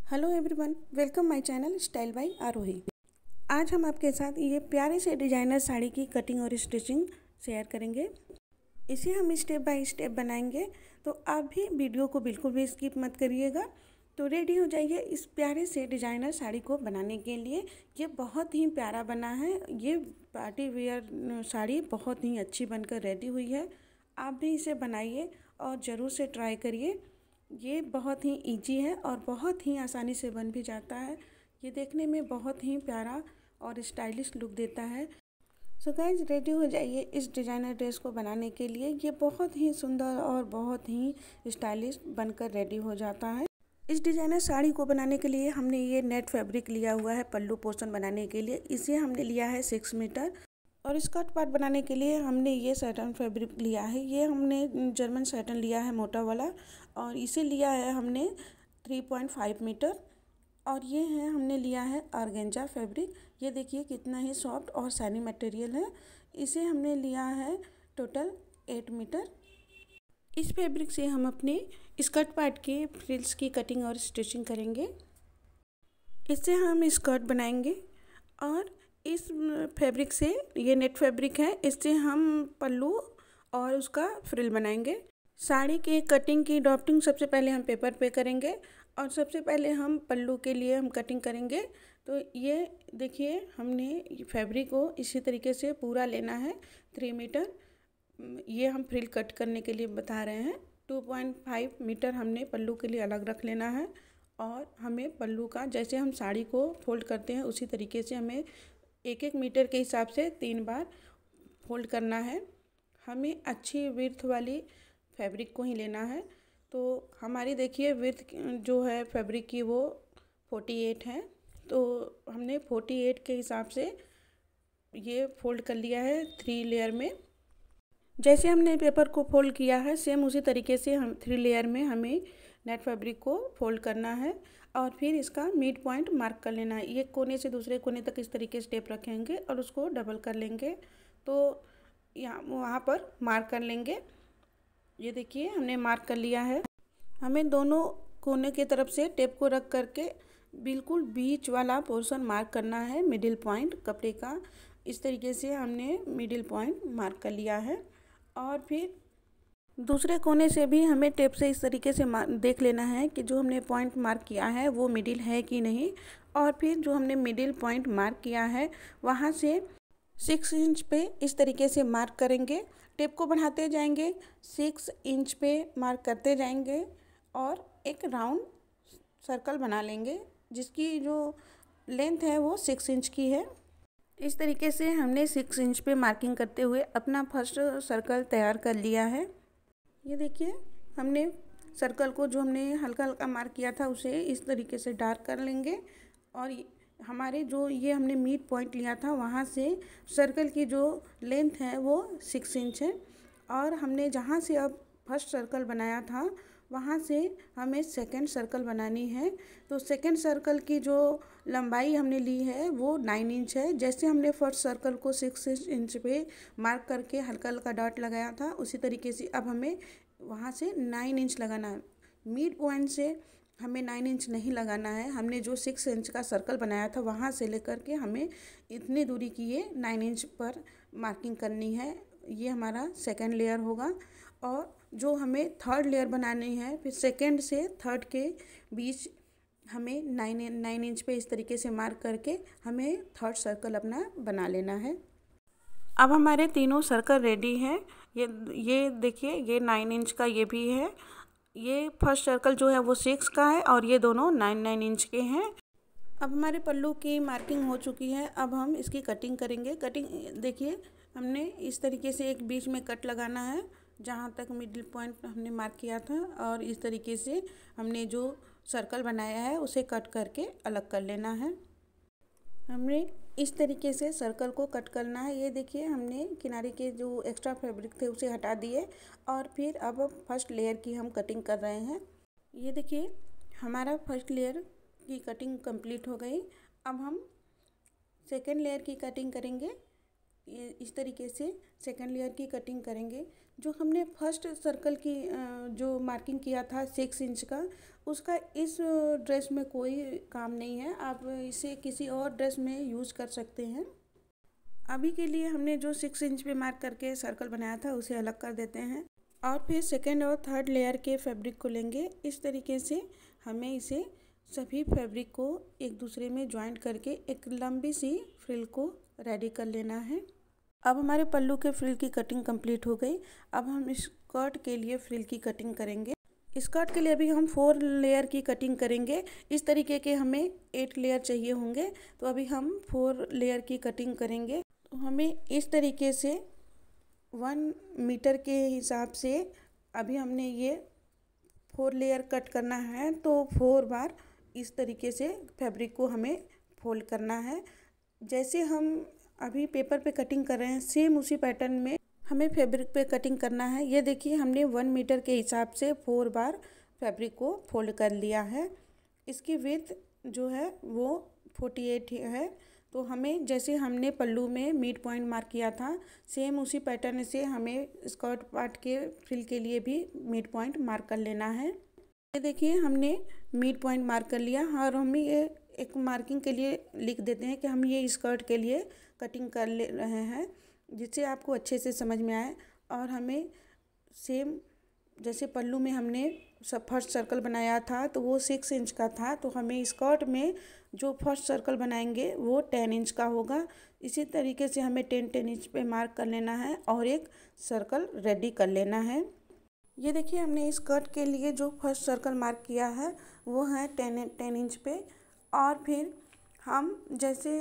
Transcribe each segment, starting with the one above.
Hello everyone, welcome my channel style by Aarohi. आज हम आपके साथ ये प्यारे से डिजाइनर साड़ी की कटिंग और स्टिचिंग शेयर करेंगे। इसे हम स्टेप बाय स्टेप बनाएंगे, तो आप भी वीडियो को बिल्कुल भी स्किप मत करिएगा। तो रेडी हो जाइए इस प्यारे से डिजाइनर साड़ी को बनाने के लिए। ये बहुत ही प्यारा बना है। ये पार्टी वेयर साड़ी बहुत ही अच्छी बनकर रेडी हुई है। आप भी इसे बनाइए और ज़रूर से ट्राई करिए। ये बहुत ही इजी है और बहुत ही आसानी से बन भी जाता है। ये देखने में बहुत ही प्यारा और स्टाइलिश लुक देता है। सो गाइज, रेडी हो जाइए इस डिज़ाइनर ड्रेस को बनाने के लिए। ये बहुत ही सुंदर और बहुत ही स्टाइलिश बनकर रेडी हो जाता है। इस डिज़ाइनर साड़ी को बनाने के लिए हमने ये नेट फैब्रिक लिया हुआ है पल्लू पोर्शन बनाने के लिए। इसे हमने लिया है 6 मीटर। और स्कर्ट पार्ट बनाने के लिए हमने ये सैटन फैब्रिक लिया है। ये हमने जर्मन सैटन लिया है मोटा वाला, और इसे लिया है हमने 3.5 मीटर। और ये है हमने लिया है ऑर्गेंजा फैब्रिक। ये देखिए कितना ही सॉफ्ट और शाइनी मटेरियल है। इसे हमने लिया है टोटल 8 मीटर। इस फैब्रिक से हम अपने स्कर्ट पार्ट के फ्रिल्स की कटिंग और स्टिचिंग करेंगे। इससे हम स्कर्ट बनाएंगे। और इस फैब्रिक से, ये नेट फैब्रिक है, इससे हम पल्लू और उसका फ्रिल बनाएंगे। साड़ी के कटिंग की ड्राफ्टिंग सबसे पहले हम पेपर पे करेंगे, और सबसे पहले हम पल्लू के लिए हम कटिंग करेंगे। तो ये देखिए, हमने फैब्रिक को इसी तरीके से पूरा लेना है 3 मीटर। ये हम फ्रिल कट करने के लिए बता रहे हैं। 2.5 मीटर हमने पल्लू के लिए अलग रख लेना है। और हमें पल्लू का, जैसे हम साड़ी को फोल्ड करते हैं उसी तरीके से हमें 1-1 मीटर के हिसाब से 3 बार फोल्ड करना है। हमें अच्छी विड्थ वाली फैब्रिक को ही लेना है। तो हमारी देखिए विड्थ जो है फैब्रिक की वो 48 है। तो हमने 48 के हिसाब से ये फोल्ड कर लिया है 3 लेयर में। जैसे हमने पेपर को फोल्ड किया है, सेम उसी तरीके से हम 3 लेयर में हमें नेट फैब्रिक को फोल्ड करना है। और फिर इसका मिड पॉइंट मार्क कर लेना है। एक कोने से दूसरे कोने तक इस तरीके से टेप रखेंगे और उसको डबल कर लेंगे। तो यहाँ वहाँ पर मार्क कर लेंगे। ये देखिए, हमने मार्क कर लिया है। हमें दोनों कोने की तरफ से टेप को रख करके बिल्कुल बीच वाला पोर्शन मार्क करना है, मिडिल पॉइंट कपड़े का। इस तरीके से हमने मिडिल पॉइंट मार्क कर लिया है। और फिर दूसरे कोने से भी हमें टेप से इस तरीके से देख लेना है कि जो हमने पॉइंट मार्क किया है वो मिडिल है कि नहीं। और फिर जो हमने मिडिल पॉइंट मार्क किया है वहाँ से 6 इंच पे इस तरीके से मार्क करेंगे। टेप को बढ़ाते जाएंगे, 6 इंच पे मार्क करते जाएंगे और एक राउंड सर्कल बना लेंगे जिसकी जो लेंथ है वो 6 इंच की है। इस तरीके से हमने 6 इंच पे मार्किंग करते हुए अपना फर्स्ट सर्कल तैयार कर लिया है। ये देखिए, हमने सर्कल को जो हमने हल्का हल्का मार्क किया था उसे इस तरीके से डार्क कर लेंगे। और हमारे जो ये हमने मिड पॉइंट लिया था वहाँ से सर्कल की जो लेंथ है वो 6 इंच है। और हमने जहाँ से अब फर्स्ट सर्कल बनाया था वहाँ से हमें सेकंड सर्कल बनानी है। तो सेकंड सर्कल की जो लंबाई हमने ली है वो 9 इंच है। जैसे हमने फर्स्ट सर्कल को 6 इंच पे मार्क करके हल्का हल्का डॉट लगाया था, उसी तरीके से अब हमें वहाँ से 9 इंच लगाना है। मिड पॉइंट से हमें 9 इंच नहीं लगाना है। हमने जो 6 इंच का सर्कल बनाया था वहाँ से लेकर के हमें इतनी दूरी की ये 9 इंच पर मार्किंग करनी है। ये हमारा सेकंड लेयर होगा। और जो हमें थर्ड लेयर बनानी है, फिर सेकंड से थर्ड के बीच हमें 9 इंच पे इस तरीके से मार्क करके हमें थर्ड सर्कल अपना बना लेना है। अब हमारे तीनों सर्कल रेडी हैं। ये देखिए, ये 9 इंच का ये भी है। ये फर्स्ट सर्कल जो है वो 6 का है और ये दोनों 9 इंच के हैं। अब हमारे पल्लू की मार्किंग हो चुकी है। अब हम इसकी कटिंग करेंगे। कटिंग देखिए, हमने इस तरीके से एक बीच में कट लगाना है जहाँ तक मिडिल पॉइंट हमने मार्क किया था। और इस तरीके से हमने जो सर्कल बनाया है उसे कट करके अलग कर लेना है। हमने इस तरीके से सर्कल को कट करना है। ये देखिए, हमने किनारे के जो एक्स्ट्रा फैब्रिक थे उसे हटा दिए। और फिर अब फर्स्ट लेयर की हम कटिंग कर रहे हैं। ये देखिए, हमारा फर्स्ट लेयर की कटिंग कंप्लीट हो गई। अब हम सेकेंड लेयर की कटिंग करेंगे। ये इस तरीके से सेकंड लेयर की कटिंग करेंगे। जो हमने फर्स्ट सर्कल की जो मार्किंग किया था 6 इंच का, उसका इस ड्रेस में कोई काम नहीं है। आप इसे किसी और ड्रेस में यूज़ कर सकते हैं। अभी के लिए हमने जो 6 इंच पे मार्क करके सर्कल बनाया था उसे अलग कर देते हैं और फिर सेकेंड और थर्ड लेयर के फैब्रिक को लेंगे। इस तरीके से हमें इसे सभी फैब्रिक को एक दूसरे में ज्वाइंट करके एक लंबी सी फ्रिल को रेडी कर लेना है। अब हमारे पल्लू के फ्रिल की कटिंग कंप्लीट हो गई। अब हम इस स्कर्ट के लिए फ्रिल की कटिंग करेंगे। स्कर्ट के लिए अभी हम 4 लेयर की कटिंग करेंगे। इस तरीके के हमें 8 लेयर चाहिए होंगे, तो अभी हम 4 लेयर की कटिंग करेंगे। तो हमें इस तरीके से 1 मीटर के हिसाब से अभी हमने ये 4 लेयर कट करना है, तो 4 बार इस तरीके से फैब्रिक को हमें फोल्ड करना है। जैसे हम अभी पेपर पे कटिंग कर रहे हैं, सेम उसी पैटर्न में हमें फैब्रिक पे कटिंग करना है। ये देखिए हमने 1 मीटर के हिसाब से 4 बार फैब्रिक को फोल्ड कर लिया है। इसकी विड्थ जो है वो 48 है। तो हमें जैसे हमने पल्लू में मिड पॉइंट मार्क किया था, सेम उसी पैटर्न से हमें स्कर्ट पार्ट के फ्रिल के लिए भी मिड पॉइंट मार्क कर लेना है। ये देखिए हमने मिड पॉइंट मार्क कर लिया और हमें ये एक मार्किंग के लिए लिख देते हैं कि हम ये स्कर्ट के लिए कटिंग कर ले रहे हैं, जिससे आपको अच्छे से समझ में आए। और हमें सेम जैसे पल्लू में हमने फर्स्ट सर्कल बनाया था तो वो 6 इंच का था, तो हमें स्कर्ट में जो फर्स्ट सर्कल बनाएंगे वो 10 इंच का होगा। इसी तरीके से हमें 10 इंच पे मार्क कर लेना है और एक सर्कल रेडी कर लेना है। ये देखिए हमने स्कर्ट के लिए जो फर्स्ट सर्कल मार्क किया है वो है 10 इंच पे। और फिर हम जैसे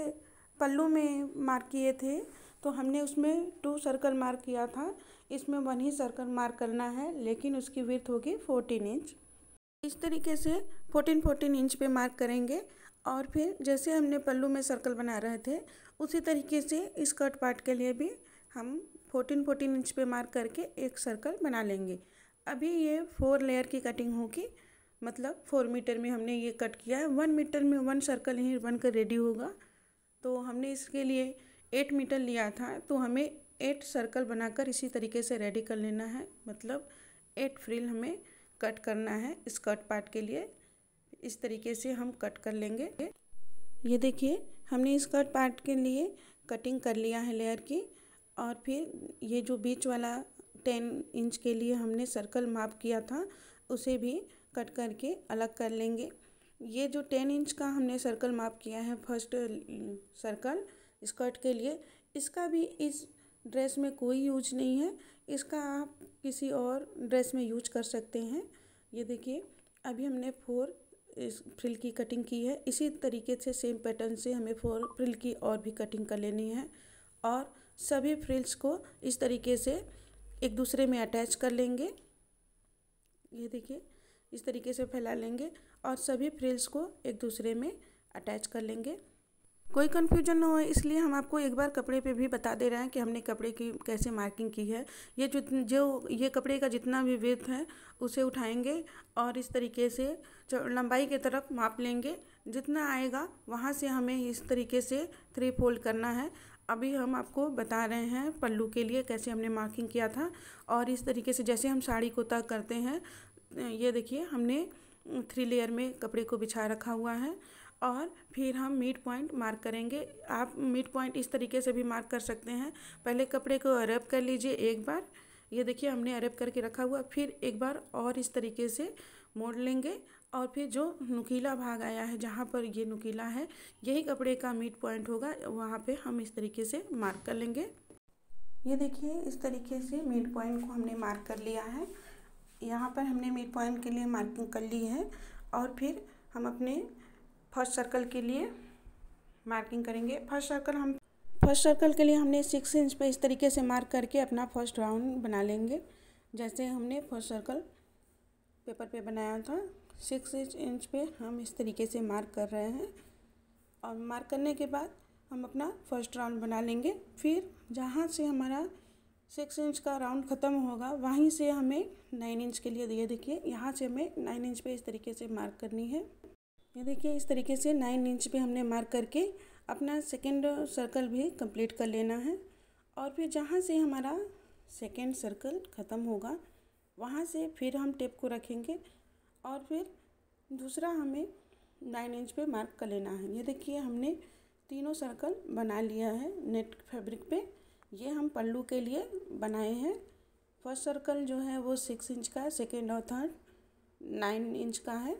पल्लू में मार्क किए थे तो हमने उसमें 2 सर्कल मार्क किया था, इसमें 1 ही सर्कल मार्क करना है, लेकिन उसकी विड्थ होगी 14 इंच। इस तरीके से 14 इंच पे मार्क करेंगे। और फिर जैसे हमने पल्लू में सर्कल बना रहे थे उसी तरीके से स्कर्ट पार्ट के लिए भी हम 14 इंच पे मार्क करके एक सर्कल बना लेंगे। अभी ये 4 लेयर की कटिंग होगी, मतलब 4 मीटर में हमने ये कट किया है। 1 मीटर में 1 सर्कल ही बनकर रेडी होगा। तो हमने इसके लिए 8 मीटर लिया था, तो हमें 8 सर्कल बनाकर इसी तरीके से रेडी कर लेना है। मतलब 8 फ्रिल हमें कट करना है स्कर्ट पार्ट के लिए। इस तरीके से हम कट कर लेंगे। ये देखिए हमने स्कर्ट पार्ट के लिए कटिंग कर लिया है लेयर की। और फिर ये जो बीच वाला 10 इंच के लिए हमने सर्कल माप किया था उसे भी कट करके अलग कर लेंगे। ये जो 10 इंच का हमने सर्कल माप किया है फर्स्ट सर्कल स्कर्ट के लिए, इसका भी इस ड्रेस में कोई यूज नहीं है। इसका आप किसी और ड्रेस में यूज कर सकते हैं। ये देखिए अभी हमने 4 इस फ्रिल की कटिंग की है। इसी तरीके से सेम पैटर्न से हमें 4 फ्रिल की और भी कटिंग कर लेनी है और सभी फ्रिल्स को इस तरीके से एक दूसरे में अटैच कर लेंगे। ये देखिए इस तरीके से फैला लेंगे और सभी फ्रिल्स को एक दूसरे में अटैच कर लेंगे। कोई कन्फ्यूजन ना हो इसलिए हम आपको एक बार कपड़े पे भी बता दे रहे हैं कि हमने कपड़े की कैसे मार्किंग की है। ये जो ये कपड़े का जितना भी विड्थ है उसे उठाएंगे और इस तरीके से लंबाई की तरफ माप लेंगे। जितना आएगा वहाँ से हमें इस तरीके से 3 फोल्ड करना है। अभी हम आपको बता रहे हैं पल्लू के लिए कैसे हमने मार्किंग किया था। और इस तरीके से जैसे हम साड़ी को तय करते हैं, ये देखिए हमने 3 लेयर में कपड़े को बिछा रखा हुआ है और फिर हम मिड पॉइंट मार्क करेंगे। आप मिड पॉइंट इस तरीके से भी मार्क कर सकते हैं। पहले कपड़े को अरब कर लीजिए एक बार। ये देखिए हमने अरब करके रखा हुआ, फिर एक बार और इस तरीके से मोड़ लेंगे और फिर जो नुकीला भाग आया है जहाँ पर ये नुकीला है यही कपड़े का मिड पॉइंट होगा, वहाँ पे हम इस तरीके से मार्क कर लेंगे। ये देखिए इस तरीके से मिड पॉइंट को हमने मार्क कर लिया है। यहाँ पर हमने मिड पॉइंट के लिए मार्किंग कर ली है और फिर हम अपने फर्स्ट सर्कल के लिए मार्किंग करेंगे। फर्स्ट सर्कल के लिए हमने 6 इंच पे इस तरीके से मार्क करके अपना फर्स्ट राउंड बना लेंगे। जैसे हमने फर्स्ट सर्कल पेपर पे बनाया था 6 इंच पे हम इस तरीके से मार्क कर रहे हैं और मार्क करने के बाद हम अपना फर्स्ट राउंड बना लेंगे। फिर जहाँ से हमारा 6 इंच का राउंड ख़त्म होगा वहीं से हमें 9 इंच के लिए, ये देखिए यहाँ से हमें 9 इंच पे इस तरीके से मार्क करनी है। ये देखिए इस तरीके से 9 इंच पे हमने मार्क करके अपना सेकेंड सर्कल भी कंप्लीट कर लेना है। और फिर जहाँ से हमारा सेकेंड सर्कल ख़त्म होगा वहाँ से फिर हम टेप को रखेंगे और फिर दूसरा हमें 9 इंच पे मार्क कर लेना है। ये देखिए हमने तीनों सर्कल बना लिया है नेट फैब्रिक पे। ये हम पल्लू के लिए बनाए हैं। फर्स्ट सर्कल जो है वो 6 इंच का है, सेकेंड और थर्ड 9 इंच का है।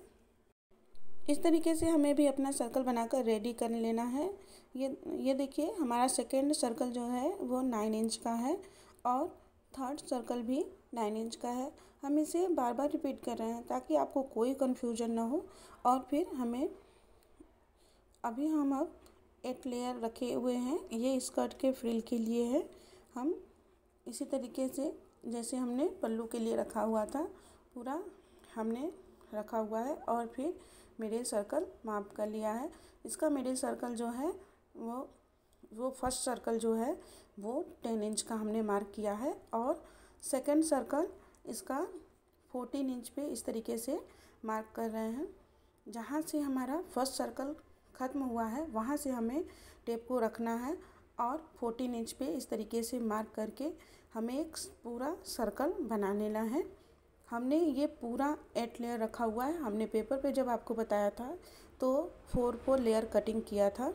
इस तरीके से हमें भी अपना सर्कल बनाकर रेडी कर लेना है। ये देखिए हमारा सेकेंड सर्कल जो है वो 9 इंच का है और थर्ड सर्कल भी 9 इंच का है। हम इसे बार बार रिपीट कर रहे हैं ताकि आपको कोई कन्फ्यूजन ना हो। और फिर हमें अभी हम अब 8 लेयर रखे हुए हैं। ये स्कर्ट के फ्रिल के लिए है। हम इसी तरीके से जैसे हमने पल्लू के लिए रखा हुआ था पूरा हमने रखा हुआ है और फिर मिडिल सर्कल माप कर लिया है। इसका मिडिल सर्कल जो है वो फर्स्ट सर्कल जो है वो 10 इंच का हमने मार्क किया है और सेकंड सर्कल इसका 14 इंच पे इस तरीके से मार्क कर रहे हैं। जहाँ से हमारा फर्स्ट सर्कल ख़त्म हुआ है वहाँ से हमें टेप को रखना है और 14 इंच पे इस तरीके से मार्क करके हमें एक पूरा सर्कल बना लेना है। हमने ये पूरा 8 लेयर रखा हुआ है। हमने पेपर पे जब आपको बताया था तो 4 लेयर कटिंग किया था।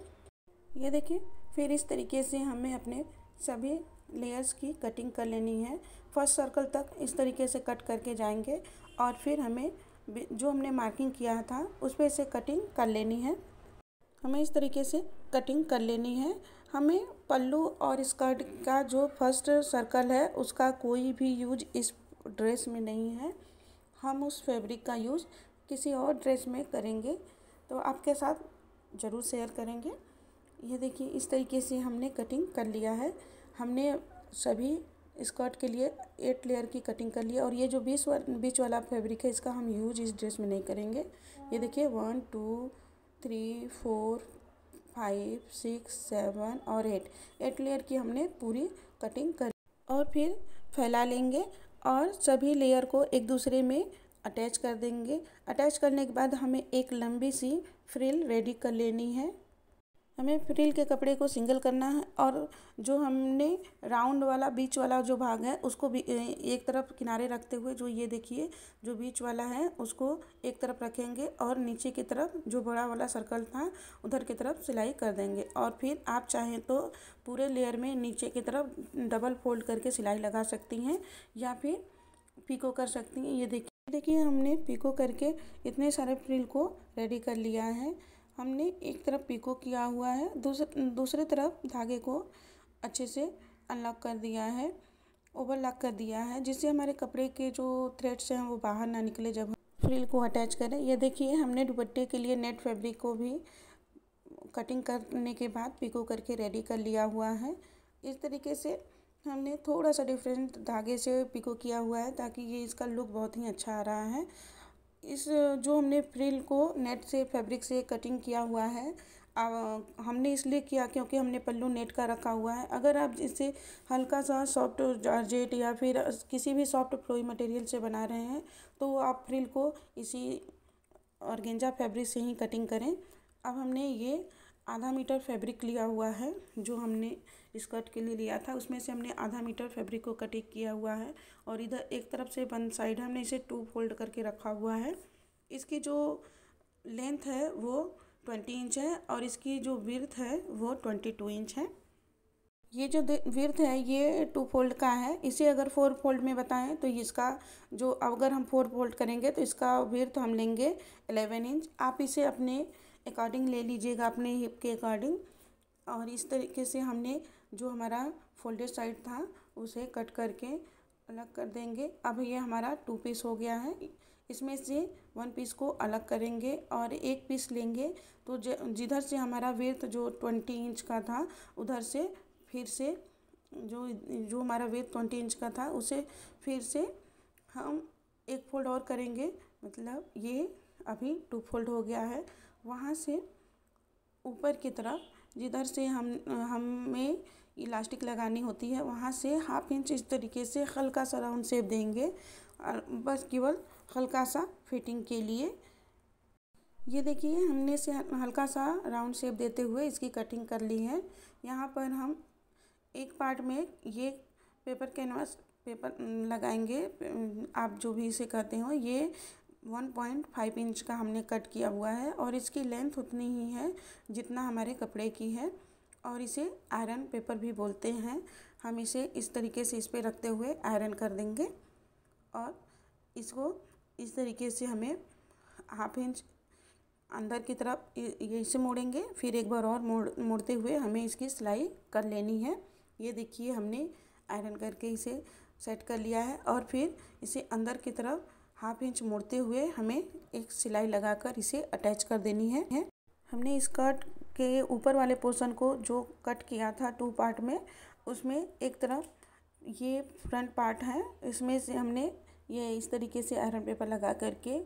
ये देखिए फिर इस तरीके से हमें अपने सभी लेयर्स की कटिंग कर लेनी है। फर्स्ट सर्कल तक इस तरीके से कट करके जाएंगे और फिर हमें जो हमने मार्किंग किया था उस पर से कटिंग कर लेनी है। हमें इस तरीके से कटिंग कर लेनी है। हमें पल्लू और स्कर्ट का जो फर्स्ट सर्कल है उसका कोई भी यूज इस ड्रेस में नहीं है। हम उस फैब्रिक का यूज़ किसी और ड्रेस में करेंगे तो आपके साथ ज़रूर शेयर करेंगे। ये देखिए इस तरीके से हमने कटिंग कर लिया है। हमने सभी स्कर्ट के लिए 8 लेयर की कटिंग कर लिया और ये जो बीच वाला फैब्रिक है इसका हम यूज इस ड्रेस में नहीं करेंगे। ये देखिए 1 2 3 4 5 6 7 और 8 लेयर की हमने पूरी कटिंग कर और फिर फैला लेंगे और सभी लेयर को एक दूसरे में अटैच कर देंगे। अटैच करने के बाद हमें एक लंबी सी फ्रिल रेडी कर लेनी है। हमें फ्रिल के कपड़े को सिंगल करना है और जो हमने राउंड वाला बीच वाला जो भाग है उसको भी एक तरफ किनारे रखते हुए जो ये देखिए जो बीच वाला है उसको एक तरफ रखेंगे और नीचे की तरफ जो बड़ा वाला सर्कल था उधर की तरफ सिलाई कर देंगे। और फिर आप चाहें तो पूरे लेयर में नीचे की तरफ डबल फोल्ड करके सिलाई लगा सकती हैं या फिर पिको कर सकती हैं। ये देखिए हमने पिको करके इतने सारे फ्रिल को रेडी कर लिया है। हमने एक तरफ पिको किया हुआ है, दूसरे तरफ धागे को अच्छे से अनलॉक कर दिया है, ओवरलॉक कर दिया है जिससे हमारे कपड़े के जो थ्रेड्स हैं वो बाहर ना निकले जब हम फ्रिल को अटैच करें। ये देखिए हमने दुपट्टे के लिए नेट फैब्रिक को भी कटिंग करने के बाद पिको करके रेडी कर लिया हुआ है। इस तरीके से हमने थोड़ा सा डिफरेंट धागे से पिको किया हुआ है ताकि ये इसका लुक बहुत ही अच्छा आ रहा है। इस जो हमने फ्रिल को नेट से फैब्रिक से कटिंग किया हुआ है हमने इसलिए किया क्योंकि हमने पल्लू नेट का रखा हुआ है। अगर आप इसे हल्का सा सॉफ्ट जॉर्जेट या फिर किसी भी सॉफ्ट फ्लोई मटेरियल से बना रहे हैं तो आप फ्रिल को इसी ऑर्गेंजा फैब्रिक से ही कटिंग करें। अब हमने ये आधा मीटर फैब्रिक लिया हुआ है जो हमने स्कर्ट के लिए लिया था उसमें से हमने आधा मीटर फैब्रिक को कटिंग किया हुआ है और इधर एक तरफ से वन साइड हमने इसे 2 फोल्ड करके रखा हुआ है। इसकी जो लेंथ है वो 20 इंच है और इसकी जो विड्थ है वो 22 इंच है। ये जो विड्थ है ये 2 फोल्ड का है। इसे अगर 4 फोल्ड में बताएं तो इसका जो अगर हम 4 फोल्ड करेंगे तो इसका विड्थ हम लेंगे 11 इंच। आप इसे अपने अकॉर्डिंग ले लीजिएगा, अपने हिप के अकॉर्डिंग। और इस तरीके से हमने जो हमारा फोल्डेड साइड था उसे कट करके अलग कर देंगे। अब ये हमारा 2 पीस हो गया है। इसमें से 1 पीस को अलग करेंगे और एक पीस लेंगे तो जिधर से हमारा विड्थ जो 20 इंच का था उधर से फिर से जो हमारा विड्थ 20 इंच का था उसे फिर से हम एक फोल्ड और करेंगे। मतलब ये अभी 2 फोल्ड हो गया है। वहाँ से ऊपर की तरफ जिधर से हमें इलास्टिक लगानी होती है वहाँ से 1/2 इंच इस तरीके से हल्का सा राउंड शेप देंगे बस केवल हल्का सा फिटिंग के लिए। ये देखिए हमने से हल्का सा राउंड शेप देते हुए इसकी कटिंग कर ली है। यहाँ पर हम एक पार्ट में ये पेपर कैनवास पेपर लगाएंगे, आप जो भी इसे कहते हो। ये 1.5 इंच का हमने कट किया हुआ है और इसकी लेंथ उतनी ही है जितना हमारे कपड़े की है, और इसे आयरन पेपर भी बोलते हैं। हम इसे इस तरीके से इस पर रखते हुए आयरन कर देंगे और इसको इस तरीके से हमें 1/2 इंच अंदर की तरफ ये इसे मोड़ेंगे, फिर एक बार और मोड़ते हुए हमें इसकी सिलाई कर लेनी है। ये देखिए हमने आयरन करके इसे सेट कर लिया है और फिर इसे अंदर की तरफ 1/2 इंच मोड़ते हुए हमें एक सिलाई लगाकर इसे अटैच कर देनी है। हमने इस स्कर्ट के ऊपर वाले पोर्शन को जो कट किया था 2 पार्ट में, उसमें एक तरफ ये फ्रंट पार्ट है, इसमें से हमने ये इस तरीके से आयरन पेपर लगा करके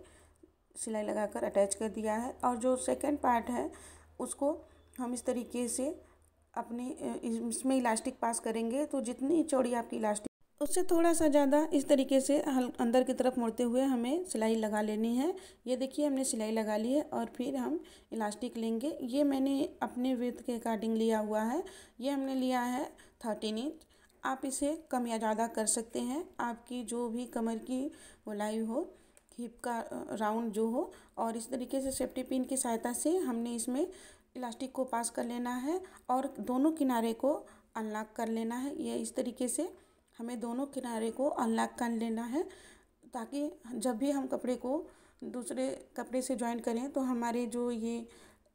सिलाई लगाकर अटैच कर दिया है। और जो सेकंड पार्ट है उसको हम इस तरीके से अपने इसमें इलास्टिक पास करेंगे, तो जितनी चौड़ी आपकी इलास्टिक उससे थोड़ा सा ज़्यादा इस तरीके से अंदर की तरफ मुड़ते हुए हमें सिलाई लगा लेनी है। ये देखिए हमने सिलाई लगा ली है और फिर हम इलास्टिक लेंगे। ये मैंने अपने विड्थ के अकॉर्डिंग लिया हुआ है, ये हमने लिया है 13 इंच। आप इसे कम या ज़्यादा कर सकते हैं, आपकी जो भी कमर की गोलाई हो, हिप का राउंड जो हो। और इस तरीके से सेफ्टी पिन की सहायता से हमने इसमें इलास्टिक को पास कर लेना है और दोनों किनारे को अनलॉक कर लेना है। ये इस तरीके से हमें दोनों किनारे को अनलॉक कर लेना है, ताकि जब भी हम कपड़े को दूसरे कपड़े से जॉइन करें तो हमारे जो ये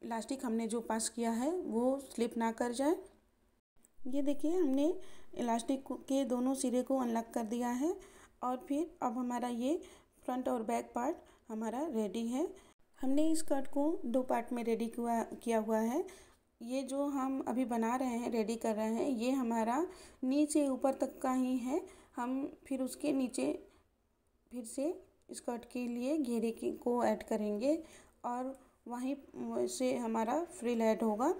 इलास्टिक हमने जो पास किया है वो स्लिप ना कर जाए। ये देखिए हमने इलास्टिक के दोनों सिरे को अनलॉक कर दिया है और फिर अब हमारा ये फ्रंट और बैक पार्ट हमारा रेडी है। हमने इस स्कर्ट को 2 पार्ट में रेडी किया हुआ है। ये जो हम अभी बना रहे हैं, रेडी कर रहे हैं, ये हमारा नीचे ऊपर तक का ही है। हम फिर उसके नीचे फिर से स्कर्ट के लिए घेरे को ऐड करेंगे और वहीं से हमारा फ्रिल ऐड होगा।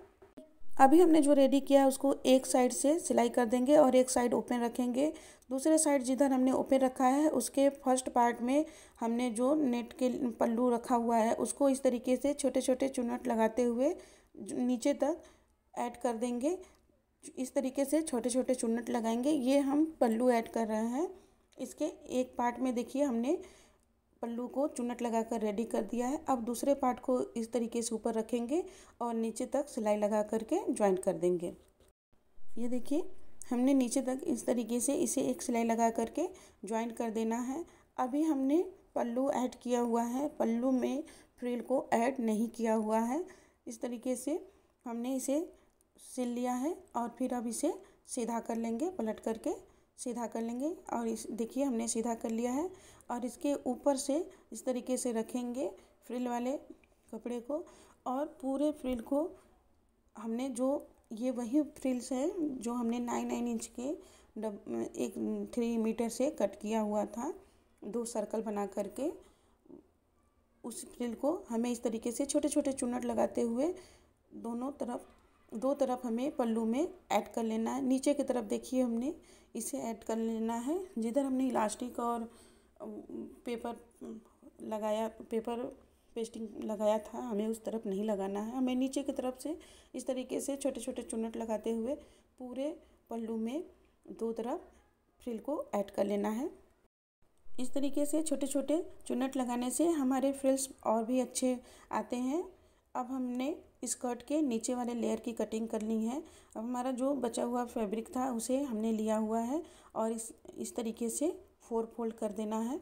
अभी हमने जो रेडी किया है उसको एक साइड से सिलाई कर देंगे और एक साइड ओपन रखेंगे। दूसरे साइड जिधर हमने ओपन रखा है उसके फर्स्ट पार्ट में हमने जो नेट के पल्लू रखा हुआ है उसको इस तरीके से छोटे छोटे चुन्नट लगाते हुए नीचे तक ऐड कर देंगे। इस तरीके से छोटे छोटे चुन्नट लगाएंगे। ये हम पल्लू ऐड कर रहे हैं। इसके एक पार्ट में देखिए हमने पल्लू को चुन्नट लगाकर रेडी कर दिया है। अब दूसरे पार्ट को इस तरीके से ऊपर रखेंगे और नीचे तक सिलाई लगा करके ज्वाइन कर देंगे। ये देखिए हमने नीचे तक इस तरीके से इसे एक सिलाई लगा करके ज्वाइन कर देना है। अभी हमने पल्लू ऐड किया हुआ है, पल्लू में फ्रिल को ऐड नहीं किया हुआ है। इस तरीके से हमने इसे सिल लिया है और फिर अब इसे सीधा कर लेंगे, पलट करके सीधा कर लेंगे। और इस देखिए हमने सीधा कर लिया है और इसके ऊपर से इस तरीके से रखेंगे फ्रिल वाले कपड़े को और पूरे फ्रिल को हमने जो ये वही फ्रिल्स है जो हमने 9 इंच के एक 3 मीटर से कट किया हुआ था, 2 सर्कल बना करके। उस फ्रिल को हमें इस तरीके से छोटे छोटे चुन्नट लगाते हुए दो तरफ हमें पल्लू में ऐड कर लेना है। नीचे की तरफ देखिए हमने इसे ऐड कर लेना है। जिधर हमने इलास्टिक और पेपर पेस्टिंग लगाया था, हमें उस तरफ नहीं लगाना है। हमें नीचे की तरफ से इस तरीके से छोटे छोटे चुन्नट लगाते हुए पूरे पल्लू में 2 तरफ फ्रिल को ऐड कर लेना है। इस तरीके से छोटे छोटे चुन्नट लगाने से हमारे फ्रिल्स और भी अच्छे आते हैं। अब हमने स्कर्ट के नीचे वाले लेयर की कटिंग करनी है। अब हमारा जो बचा हुआ फैब्रिक था उसे हमने लिया हुआ है और इस तरीके से 4 फोल्ड कर देना है।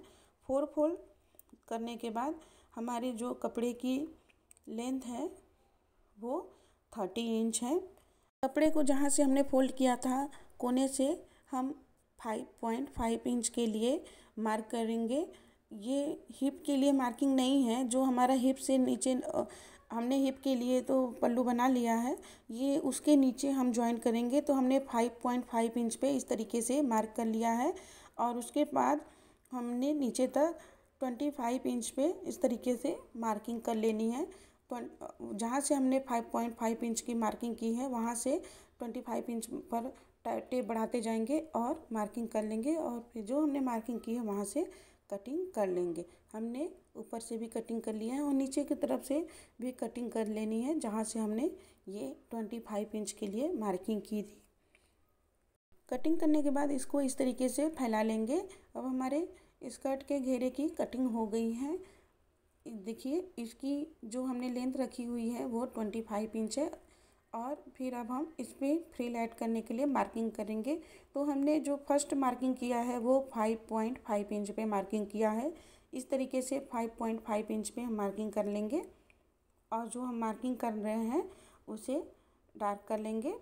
4 फोल्ड करने के बाद हमारे जो कपड़े की लेंथ है वो 30 इंच है। कपड़े को जहाँ से हमने फोल्ड किया था कोने से हम 5.5 इंच के लिए मार्क करेंगे। ये हिप के लिए मार्किंग नहीं है, जो हमारा हिप से नीचे हमने हिप के लिए तो पल्लू बना लिया है, ये उसके नीचे हम ज्वाइन करेंगे। तो हमने 5.5 इंच पे इस तरीके से मार्क कर लिया है और उसके बाद हमने नीचे तक 25 इंच पे इस तरीके से मार्किंग कर लेनी है। जहाँ से हमने 5.5 इंच की मार्किंग की है वहाँ से 25 इंच पर टेप बढ़ाते जाएंगे और मार्किंग कर लेंगे और फिर जो हमने मार्किंग की है वहाँ से कटिंग कर लेंगे। हमने ऊपर से भी कटिंग कर लिया है और नीचे की तरफ से भी कटिंग कर लेनी है जहाँ से हमने ये 25 इंच के लिए मार्किंग की थी। कटिंग करने के बाद इसको इस तरीके से फैला लेंगे। अब हमारे स्कर्ट के घेरे की कटिंग हो गई है। देखिए इसकी जो हमने लेंथ रखी हुई है वो 25 इंच है। और फिर अब हम इस पर फ्रिल ऐड करने के लिए मार्किंग करेंगे। तो हमने जो फर्स्ट मार्किंग किया है वो 5.5 इंच पे मार्किंग किया है। इस तरीके से 5.5 इंच पे हम मार्किंग कर लेंगे और जो हम मार्किंग कर रहे हैं उसे डार्क कर लेंगे।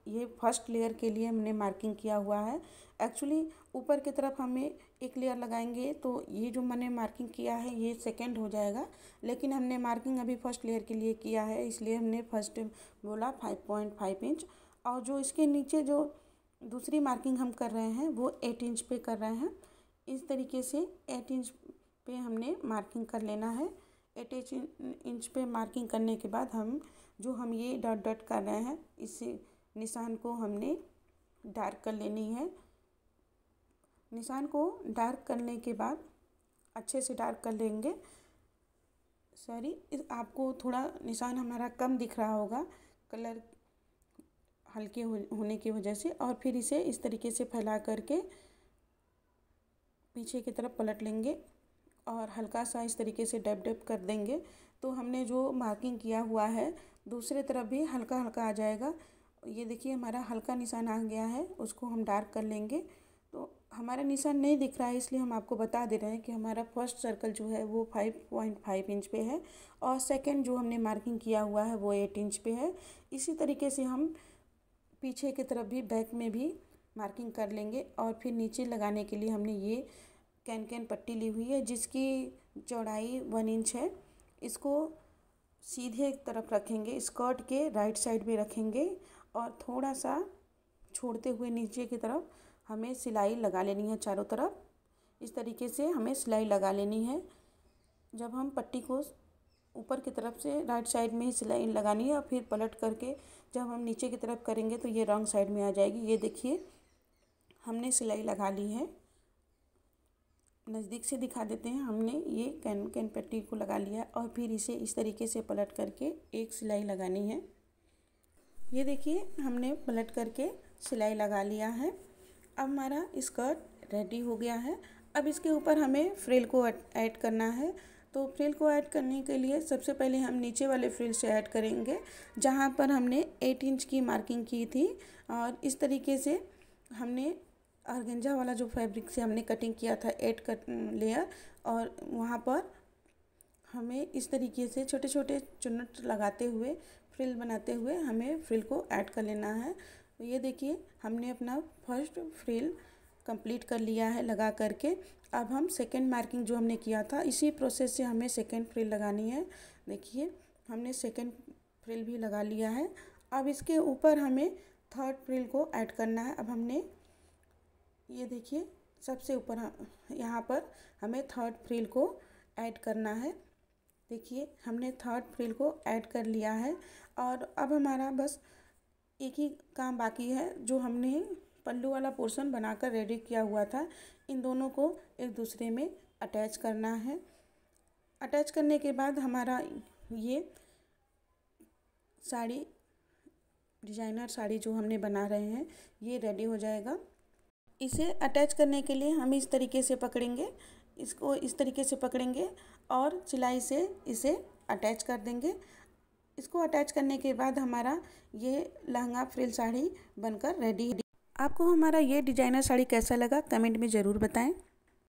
ये फर्स्ट लेयर के लिए हमने मार्किंग किया हुआ है। एक्चुअली ऊपर की तरफ हमें एक लेयर लगाएंगे तो ये जो मैंने मार्किंग किया है ये सेकंड हो जाएगा, लेकिन हमने मार्किंग अभी फर्स्ट लेयर के लिए किया है, इसलिए हमने फर्स्ट बोला 5.5 इंच। और जो इसके नीचे जो दूसरी मार्किंग हम कर रहे हैं वो 8 इंच पे कर रहे हैं। इस तरीके से 8 इंच पे हमने मार्किंग कर लेना है। 8 इंच पे मार्किंग करने के बाद हम ये डॉट डॉट कर रहे हैं इस निशान को हमने डार्क कर लेनी है। निशान को डार्क करने के बाद अच्छे से डार्क कर लेंगे। आपको थोड़ा निशान हमारा कम दिख रहा होगा कलर हल्के होने की वजह से। और फिर इसे इस तरीके से फैला करके पीछे की तरफ पलट लेंगे और हल्का सा इस तरीके से डैब डैब कर देंगे। तो हमने जो मार्किंग किया हुआ है दूसरी तरफ भी हल्का हल्का आ जाएगा। ये देखिए हमारा हल्का निशान आ गया है, उसको हम डार्क कर लेंगे। तो हमारा निशान नहीं दिख रहा है इसलिए हम आपको बता दे रहे हैं कि हमारा फर्स्ट सर्कल जो है वो 5.5 इंच पे है और सेकंड जो हमने मार्किंग किया हुआ है वो 8 इंच पे है। इसी तरीके से हम पीछे की तरफ भी बैक में भी मार्किंग कर लेंगे। और फिर नीचे लगाने के लिए हमने ये कैन पट्टी ली हुई है जिसकी चौड़ाई 1 इंच है। इसको सीधे एक तरफ रखेंगे, स्कर्ट के राइट साइड में रखेंगे और थोड़ा सा छोड़ते हुए नीचे की तरफ हमें सिलाई लगा लेनी है चारों तरफ। इस तरीके से हमें सिलाई लगा लेनी है। जब हम पट्टी को ऊपर की तरफ से राइट साइड में ही सिलाई लगानी है और फिर पलट करके जब हम नीचे की तरफ करेंगे तो ये रॉन्ग साइड में आ जाएगी। ये देखिए हमने सिलाई लगा ली है। नज़दीक से दिखा देते हैं। हमने ये कैन पट्टी को लगा लिया और फिर इसे इस तरीके से पलट करके एक सिलाई लगानी है। ये देखिए हमने पलट करके सिलाई लगा लिया है। अब हमारा स्कर्ट रेडी हो गया है। अब इसके ऊपर हमें फ्रिल को ऐड करना है। तो फ्रिल को ऐड करने के लिए सबसे पहले हम नीचे वाले फ्रिल से ऐड करेंगे जहाँ पर हमने 8 इंच की मार्किंग की थी। और इस तरीके से हमने ऑर्गेंजा वाला जो फैब्रिक से हमने कटिंग किया था 8 कट लेयर, और वहाँ पर हमें इस तरीके से छोटे छोटे चुन्नट लगाते हुए फ्रिल बनाते हुए हमें फ्रिल को ऐड कर लेना है। तो ये देखिए हमने अपना फर्स्ट फ्रिल कंप्लीट कर लिया है लगा करके। अब हम सेकंड मार्किंग जो हमने किया था इसी प्रोसेस से हमें सेकंड फ्रिल लगानी है। देखिए हमने सेकंड फ्रिल भी लगा लिया है। अब इसके ऊपर हमें थर्ड फ्रिल को ऐड करना है। अब हमने ये देखिए सबसे ऊपर यहाँ पर हमें थर्ड फ्रिल को ऐड करना है। देखिए हमने थर्ड फ्रिल को ऐड कर लिया है और अब हमारा बस एक ही काम बाकी है जो हमने पल्लू वाला पोर्शन बनाकर रेडी किया हुआ था। इन दोनों को एक दूसरे में अटैच करना है। अटैच करने के बाद हमारा ये साड़ी डिजाइनर साड़ी जो हमने बना रहे हैं ये रेडी हो जाएगा। इसे अटैच करने के लिए हम इस तरीके से पकड़ेंगे, इसको इस तरीके से पकड़ेंगे और सिलाई से इसे अटैच कर देंगे। इसको अटैच करने के बाद हमारा ये लहंगा फ्रिल साड़ी बनकर रेडी है। आपको हमारा ये डिजाइनर साड़ी कैसा लगा कमेंट में ज़रूर बताएं।